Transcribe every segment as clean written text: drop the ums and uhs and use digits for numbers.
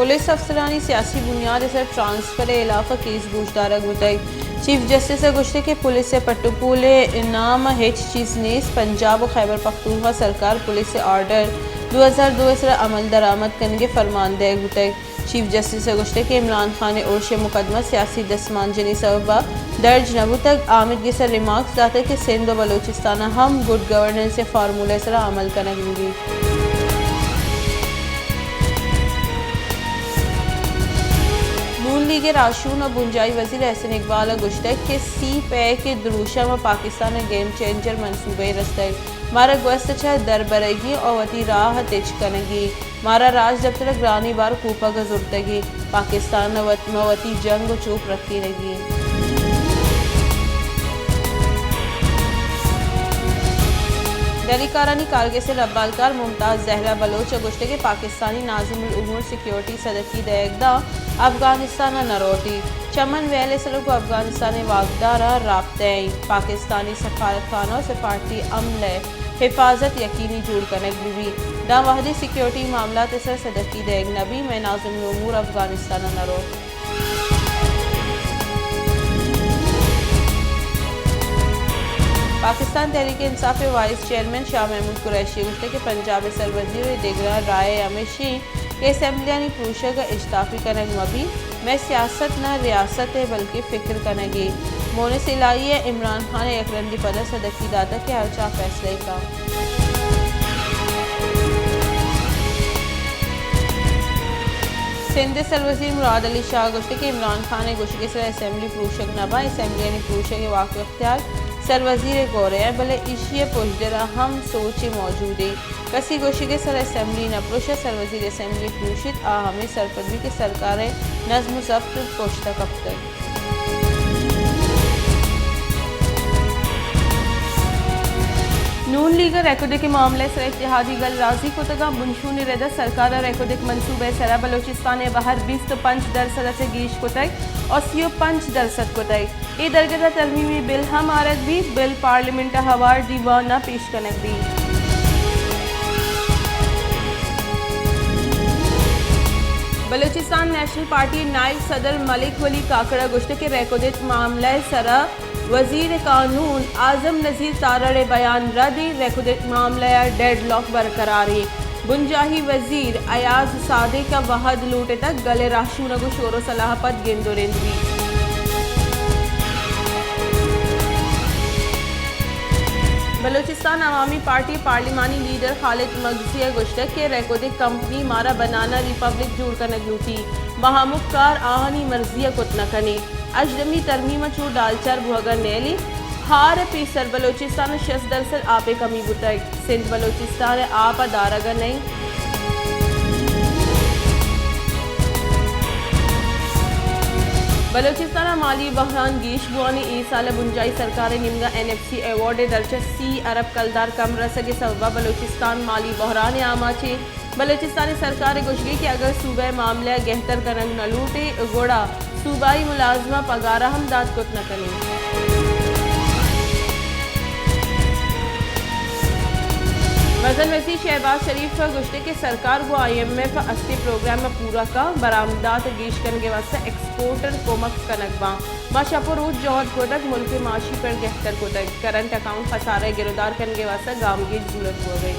Police अफसरानी सियासी बुनियाद से ट्रांसफर इलाफा केस गुजदारा गुतई चीफ जस्टिस गुश्ते के पुलिस से पट्टुपूले नाम हेच चीज नेस पंजाब और खैबर पख्तूनख्वा सरकार पुलिस से ऑर्डर 2002 अमल दरामद करने फरमानदे गुतई चीफ जस्टिस गुश्ते के इमरान खान ने उर्श मुकदमा सियासी दसमानजनी सबबा दर्ज नबू तक आमिद के सर रिमार्क्स दाते कि सिंध व बलोचिस्तान हम गुड गवर्नेंस से फार्मूले सर अमल करेंगी। नून लीग राशून और बुंजाई वजीर एहसन इकबाल गुश्तक के सी पे के द्रूशा व पाकिस्तान गेम चेंजर मनसूबे रस्ते मारा गोस्त छह दरबरगी और वती राह तेज कनगी मारा राज दफ्तर ग्रानी बार कूपा गजुर्तगी पाकिस्तान मवती जंग चूप रखी लगी। दिल्ली कारानी कारगिल से रब्बालकार मुमताज़ जहरा बलोच गुश्ते के पाकिस्तानी नाज़िमुल उमूर सिक्योरिटी सदकी दयगदा अफगानिस्तान नरोटी चमन वैले सलो को अफगानिस्तान वागदारा राब्ते पाकिस्तानी सफारत खानों से पार्टी अमले हिफाजत यकीनी जोड़ कनक भी दा वहदी सिक्योरिटी मामला सर सदकी देग नबी में नाज़िमुल उमूर अफगानिस्तान नरो। पाकिस्तान तहरीक इंसाफ के वाइस चेयरमैन शाह महमूद कुरैशी गुफ्ते के पंजाब सरवजीर दिगरा राय अमेशी के असम्बलियानी पुरुषा का इज्ताफी कनक मबी मैं सियासत न रियासत है बल्कि फ़िक्र कनगी मोने सिलाई है इमरान खान यकरंदी पद सदकी दाता के हरचा फैसले का। सिंध सरवजीर मुराद अली शाह गुश्ते के इमरान खान ने गुश्त के सर असम्बली पुरुषक नबा असम्बलियानी पुरुषा के वाक़ अख्तियार सर वजीर गौर है भले इशिए पुशदरा हम सोचे मौजूद है कसी गोशी के सर असम्बली नप्रोशा सर वजीर असम्बली पुरुषित आ हमें सरपदवी के सरकार नज्म जब्त पोश्ता कब तक। नून लीग रेकोडिक मामले सर इत्तेहादी गल राजी को तगा बुनशून रदा सरकार रेकोडिक मनसूबे सरा बलोचिस्तान बाहर 25% से गीश को तक और 35% को तक ए दरगदा तरमीमी बिल हम आरत भी बिल पार्लियामेंट हवार दीवाना पेश कनक भी। बलोचिस्तान नेशनल पार्टी नायब सदर मलिक वली काकड़ा गुश्त के रेकोडिक मामला सरा वजीर कानून आजम नज़ीर तारड़ बयान रद्द रेकोडिक मामला डेडलॉक बरकरार है बुंजाही वजीर अयाज सादे का वहद लूटे तक गले राशू नगु शोर सलाहपत गेंदोरेंदवी। बलोचिस्तान अवामी पार्टी पार्लिमानी लीडर खालिद मगजिया गुश्तक के रेकोडिक कंपनी मारा बनाना रिपब्लिक जोड़ कर नगलूटी महामुख्तार आहनी मर्जिया कुतनकनी अजदमी तरमीम चू डालचर भुअगर नेली हार पीसर बलोचिस्तान 60% आपे कमी बुतक सिंध बलोचिस्तान आप दारगा नहीं। बलोचिस्तान माली बहरान गीश बुआनी ई साल बुंजाई सरकार निम्गा NFC अवार्ड दर्जा सी अरब कलदार कम रसगे सबा बलोचिस्तान माली बहरान आमा छे बलोचिस्तानी सरकार गुशगी कि अगर सूबे मामला गहतर करंग न लूटे गोड़ा सूबाई मुलाजमा पगारा हम दाद कुत न करें। वजन वसी शहबाज शरीफ का गुश्ते के सरकार को IMF अस्ती प्रोग्राम में पूरा का बरामदात गीश करने के वास्ते एक्सपोर्टर कोमक कनकबा माशापुर रोज जौहर कोटक मुल्क माशी पर गहतर कोटक करंट अकाउंट खसारे गिरफ्तार करने के वास्ते गाम की जरूरत हो गई।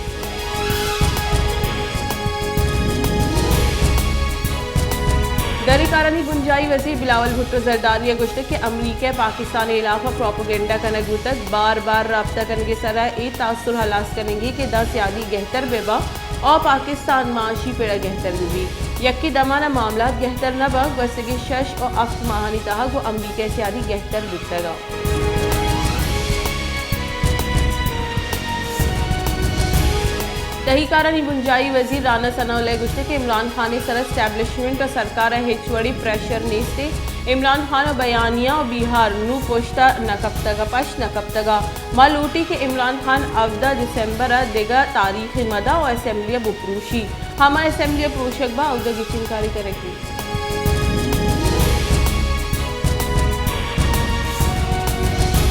दरी कारनी बुंजाई वजीर बिलावल भुट्टो जरदारी गुश्त के अमरीका पाकिस्तान इलाफा प्रोपोगेंडा कनगू तक बार बार रब्ता करने सरा ए तासुर हलास करेंगे कि 10 यादी गहतर बेबा और पाकिस्तान माशी पेड़ा गहतर भी यक्की दमाना मामला गहतर न बग वसगे शश और अफ्त माहानी तहा को अमरीका से यादी गहतर बुतगा। तहीकारानी बुंजाई वजीर राना सनाउल्लाह गुश्ते के इमरान खान सर एस्टैब्लिशमेंट और सरकार हिचवड़ी प्रेशर नेस्ते इमरान खान और बयानिया और बिहार नू पोश्ता नकबतगा पश नकबतगा मालूटी के इमरान खान 14 दिसंबर देगा तारीख मदा और असम्बलिया बुप्रूशी हमारे असम्बलिया पुरुषक बा अवदा की चिंकारी करेगी।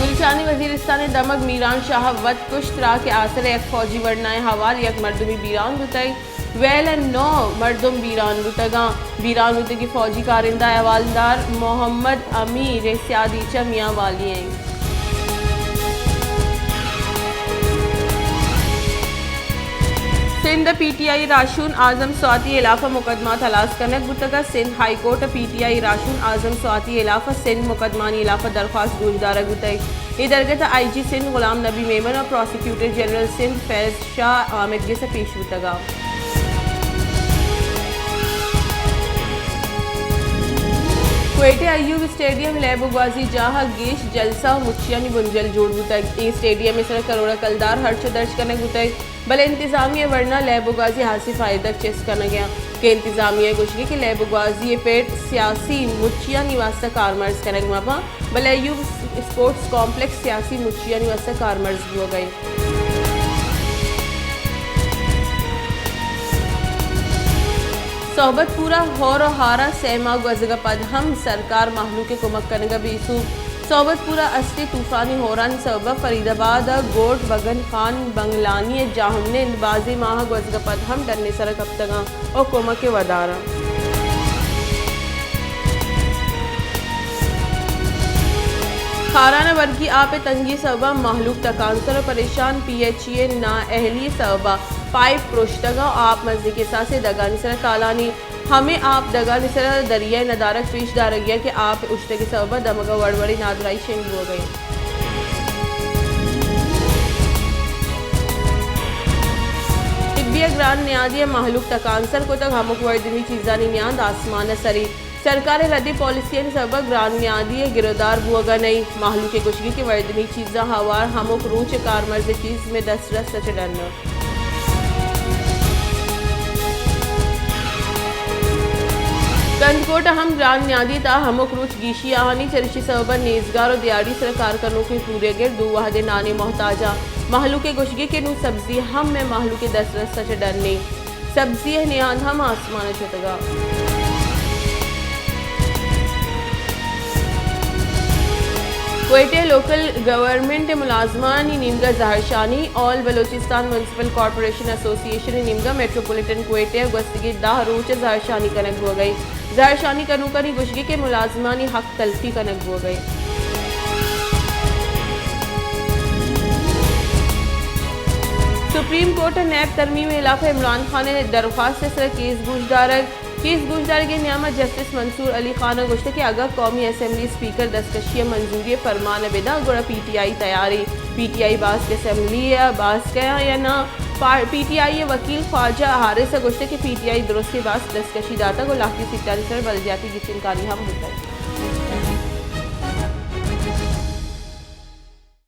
गुलशानी वजीरिस्तान दमक मीरान शाह वत कुश्तरा के आसर एक फौजी वर्नाए हवाल एक मरदमी बीरान गुताई वेल 9 मर्दम वीरान बुतगा वीरान बुतगी फौजी कारिंदा हवालदार मोहम्मद अमीर सियादीचा मियाँ वाली हैं। सिंध पीटीआई राशून आजम स्वाति इलाफा मुकदमा तलाश कनक बुतगा सिंध हाई कोर्ट पीटीआई राशून आजम स्वाति इलाफा सिंध मुकदमानी इलाफा दरख्वास्त गुजदारा गुतई इधरगत आईजी सिंध गुलाम नबी मेमन और प्रोसिक्यूटर जनरल सिंध फैज शाह आमिद से पेश बुतगा। क्वेटे अयूब स्टेडियम लैबुगाजी जहाँ गेश जलसा मुचियानी बुंजल जोड़ बुतक ई स्टेडियम में सर करोड़ा कलदार हर्ष दर्ज करने बुतक भले इंतजामिया वरना लैबुगाजी हासिल फायदा चेस करना गया के इंतजामिया गुशगी के लैबुगाजी पेट सियासी मुचिया निवासा कारमर्ज करने मापा भले अयूब स्पोर्ट्स कॉम्प्लेक्स सियासी मुचिया निवासा कारमर्ज हो गई। सोहबत पूरा होर हारा सहमा गजगा पद हम सरकार महलू के कुमक कनगा बीसू सोहबत पूरा असली तूफानी होरान सबब फरीदाबाद गोट बगन खान बंगलानी जाहमने बाजी माह गजगा पद हम डरने सर कप्तगा और कुमक के वदारा। खाराना वर्गी आपे तंगी सबा महलूक तकांसर परेशान पीएचए ना अहली सबा पाइप प्रोश्तगा आप मस्जिद के साथ से दगा निसर तालानी हमें आप दगा निसर दरिया नदारक पेश दारगिया के आप उश्ते के सबा दमगा वड़वड़ी नादराई शेंग हो गई। तिब्बिया ग्रान न्यादिया महलूक तकांसर को तक हमक वर्दनी चीजानी न्याद आसमान सरी सरकार रद्दी पॉलिसियन सबक ग्रान न्यादी गिरदार बुआगा नहीं महलू के गुशगी की वर्दनी चीज़ा हवार हमक रूच कारमर्ज चीज़ में 10 रस चढ़न कंदकोट हम ग्रान न्यादी ता हमक रूच गीशी आहानी चरिशी सबा नेजगार और दियाड़ी सर कारकनों के पूरे गिर दो वाहदे नाने मोहताजा महलू के गुशगी के नू सब्जी हम में महलू के 10 रस चढ़न नहीं सब्जी है नियान हम आसमान चतगा। क्वेटे लोकल गवर्नमेंट मुलाजमान निमगा जहरशानी all Balochistan municipal corporation association निमगा मेट्रोपॉलिटन क्वेटे गस्तगी दाह रोच जहरशानी कनक हो गई जहरशानी कनूकनी गुशगी के मुलाजमानी हक तलफी कनक हो गई। सुप्रीम कोर्ट नैब तरमीम इलाफा इमरान खान ने दरख्वास्त से केस गुजदार के नियामत जस्टिस मंसूर अली खान गोश्त के अगर कौमी असम्बली स्पीकर दस्तकशी मंजूरी फरमान बिदा गुड़ा पीटीआई तैयारी पीटीआई बास के असम्बली बास गया या ना पीटीआई वकील ख्वाजा हारिस गोश्त के पीटीआई दुरुस्ती बास दस्तकशी दाता को लाखी सिट्टा सर बलजाती की चिंकारी हम होता है।